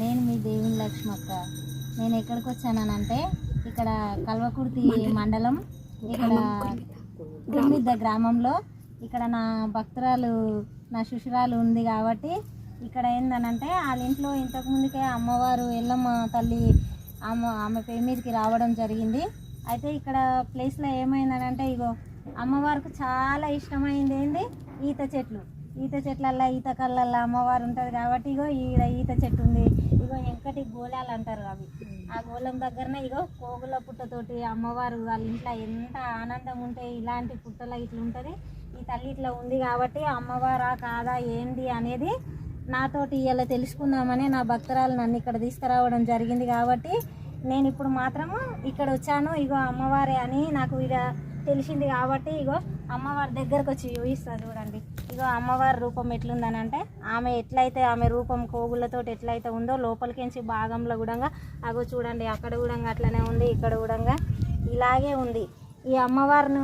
నేను మీ దేవుని లక్ష్మక్క. నేను ఎక్కడికి వచ్చానంటే ఇక్కడ కల్వకుర్తి మండలం, ఇక్కడ గుమ్మిద్ద గ్రామంలో ఇక్కడ నా భక్తురాలు, నా శిష్యురాలు ఉంది కాబట్టి ఇక్కడ ఏందనంటే వాళ్ళ ఇంట్లో ఇంతకుముందుకే అమ్మవారు ఎల్లమ్మ తల్లి ఆమె పేరు మీదకి రావడం జరిగింది. అయితే ఇక్కడ ప్లేస్లో ఏమైందనంటే ఇగో అమ్మవారికి చాలా ఇష్టమైంది ఏంది ఈత చెట్లు. ఈత చెట్లల్లో ఈత కళ్ళల్లో అమ్మవారు ఉంటుంది కాబట్టి ఇగో ఈత చెట్టు ఉంది. ఇగో వెంకటి గోళాలు అంటారు అవి. ఆ గోళం దగ్గరనే ఇగో కోగుల పుట్టతోటి అమ్మవారు వాళ్ళ ఇంట్లో ఎంత ఆనందం ఉంటే ఇలాంటి పుట్టలో ఇట్లా ఉంటుంది. ఈ తల్లి ఇట్లా ఉంది కాబట్టి అమ్మవారా కాదా ఏంది అనేది నాతోటి ఇలా తెలుసుకుందామని నా భక్తురాలు నన్ను ఇక్కడ తీసుకురావడం జరిగింది. కాబట్టి నేను ఇప్పుడు మాత్రము ఇక్కడ వచ్చాను. ఇగో అమ్మవారే అని నాకు ఇక తెలిసింది కాబట్టి ఇగో అమ్మవారి దగ్గరకు వచ్చి చూపిస్తా చూడండి. ఇగో అమ్మవారి రూపం ఎట్లుందని అంటే ఆమె ఎట్లయితే ఆమె రూపం కోగులతో ఎట్లయితే ఉందో లోపలికించి భాగంలో కూడా అగో చూడండి, అక్కడ కూడా అట్లనే ఉంది, ఇక్కడ కూడా ఇలాగే ఉంది. ఈ అమ్మవారిని